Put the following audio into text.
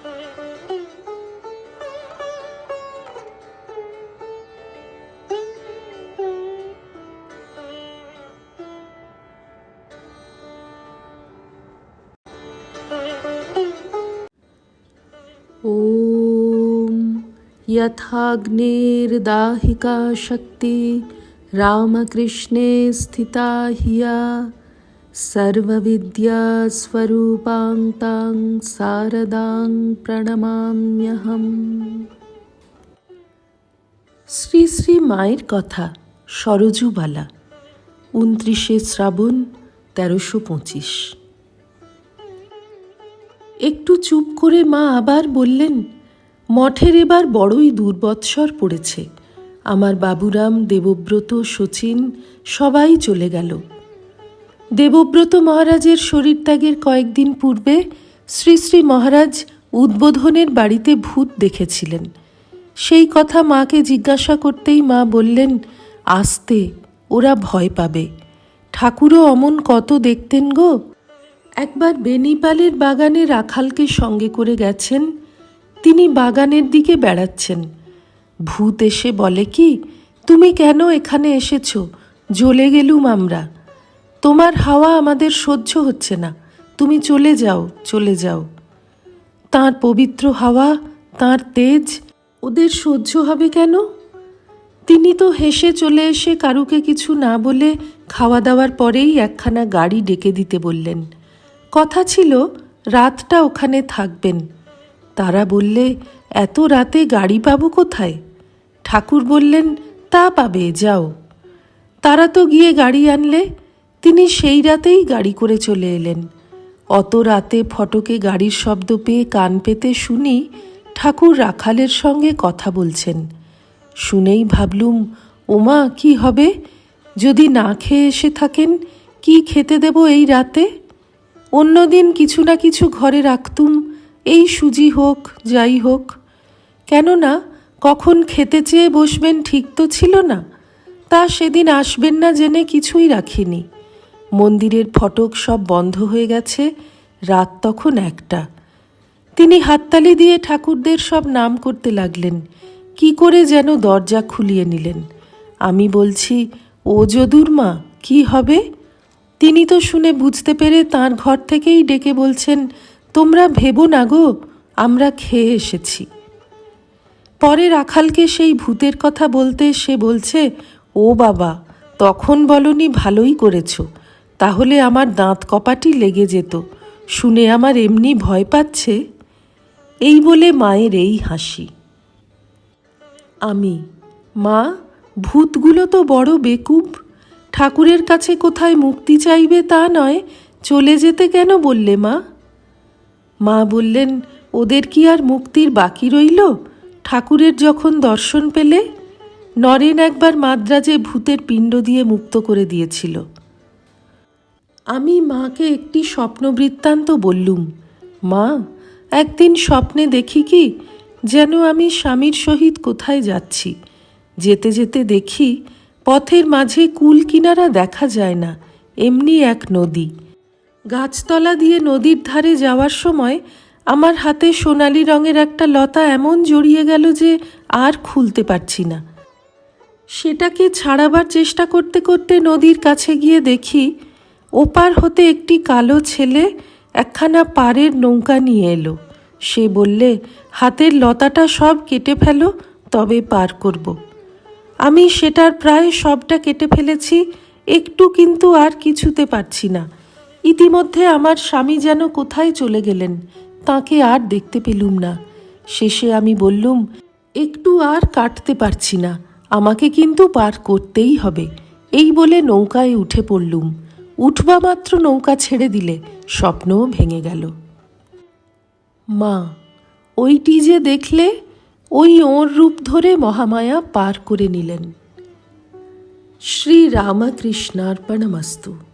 ॐ यथाग्नेर्दाहिका शक्ति रामकृष्णे स्थिता हिया सर्वविद्यास्वरूपां तां शारदां প্রণমাম্যহম। শ্রী শ্রী মায়ের কথা সরজুবালা, 29শে শ্রাবণ 1325। একটু চুপ করে মা আবার বললেন, মঠের এবার বড়ই দুর্বৎসর পড়েছে। আমার বাবুরাম, দেবব্রত, শচীন সবাই চলে গেল। দেবব্রত মহারাজের শরীরত্যাগের কয়েকদিন পূর্বে শ্রী শ্রী মহারাজ উদ্বোধনের বাড়িতে ভূত দেখেছিলেন। সেই কথা মাকে জিজ্ঞাসা করতেই মা বললেন, আস্তে, ওরা ভয় পাবে। ঠাকুরও অমন কত দেখতেন গো। একবার বেনিপালের বাগানে রাখালকে সঙ্গে করে গেছেন। তিনি বাগানের দিকে বেড়াচ্ছেন। ভূত এসে বলে কি, তুমি কেন এখানে এসেছ? জ্বলে গেলুম আমরা। তোমার হাওয়া আমাদের সহ্য হচ্ছে না, তুমি চলে যাও, চলে যাও। তাঁর পবিত্র হাওয়া, তাঁর তেজ ওদের সহ্য হবে কেন? তিনি তো হেসে চলে এসে কারুকে কিছু না বলে খাওয়া দাওয়ার পরেই একখানা গাড়ি ডেকে দিতে বললেন। কথা ছিল রাতটা ওখানে থাকবেন। তারা বললে, এত রাতে গাড়ি পাবো কোথায়? ঠাকুর বললেন, তা পাবে, যাও। তারা তো গিয়ে গাড়ি আনলে। তিনি সেই রাতেই গাড়ি করে চলে এলেন। অত রাতে ফটকে গাড়ির শব্দ পেয়ে কান পেতে শুনি ঠাকুর রাখালের সঙ্গে কথা বলছেন। শুনেই ভাবলুম, ওমা, কি হবে যদি না খেয়ে এসে থাকেন? কি খেতে দেব এই রাতে? অন্যদিন কিছু না কিছু ঘরে রাখতুম, এই সুজি হোক, যাই হোক। কেননা কখন খেতে চেয়ে বসবেন ঠিক তো ছিল না। তা সেদিন আসবেন না জেনে কিছুই রাখিনি। মন্দিরের ফটক সব বন্ধ হয়ে গেছে। রাত তখন 1টা। তিনি হাততালি দিয়ে ঠাকুরদের সব নাম করতে লাগলেন। কি করে যেন দরজা খুলিয়ে নিলেন। আমি বলছি, ও যদুর মা, কি হবে? তিনি তো শুনে বুঝতে পেরে তাঁর ঘর থেকেই ডেকে বলছেন, তোমরা ভেবো না গো, আমরা খেয়ে এসেছি। পরে রাখালকে সেই ভূতের কথা বলতে সে বলছে, ও বাবা, তখন বলনি, ভালোই করেছ। তাহলে আমার দাঁত কপাটি লেগে যেত। শুনে আমার এমনি ভয় পাচ্ছে। এই বলে মায়ের এই হাসি। আমি, মা, ভূতগুলো তো বড় বেকুব। ঠাকুরের কাছে কোথায় মুক্তি চাইবে তা নয়, চলে যেতে কেন বললে মা? মা বললেন, ওদের কি আর মুক্তির বাকি রইল? ঠাকুরের যখন দর্শন পেলে। নরেন একবার মাদ্রাজে ভূতের পিণ্ড দিয়ে মুক্ত করে দিয়েছিল। আমি মাকে একটি স্বপ্ন বৃত্তান্ত বললুম। মা, একদিন স্বপ্নে দেখি কি, যেন আমি স্বামীর সহিত কোথায় যাচ্ছি। যেতে যেতে দেখি পথের মাঝে কুল কিনারা দেখা যায় না, এমনি এক নদী। গাছতলা দিয়ে নদীর ধারে যাওয়ার সময় আমার হাতে সোনালি রঙের একটা লতা এমন জড়িয়ে গেল যে আর খুলতে পারছি না। সেটাকে ছাড়াবার চেষ্টা করতে করতে নদীর কাছে গিয়ে দেখি ওপার হতে একটি কালো ছেলে একখানা পাড়ের নৌকা নিয়ে এলো। সে বললে, হাতের লতাটা সব কেটে ফেলো, তবে পার করব। আমি সেটার প্রায় সবটা কেটে ফেলেছি, একটু কিন্তু আর কিছুতে পারছি না। ইতিমধ্যে আমার স্বামী যেন কোথায় চলে গেলেন, তাকে আর দেখতে পেলুম না। শেষে আমি বললুম, একটু আর কাটতে পারছি না, আমাকে কিন্তু পার করতেই হবে। এই বলে নৌকায় উঠে পড়লুম। উঠবা মাত্র নৌকা ছেড়ে দিলে, স্বপ্নও ভেঙে গেল। মা, ওইটি যে দেখলে, ওই ওর রূপ ধরে মহামায়া পার করে নিলেন। শ্রী রামকৃষ্ণার্পণমস্তু।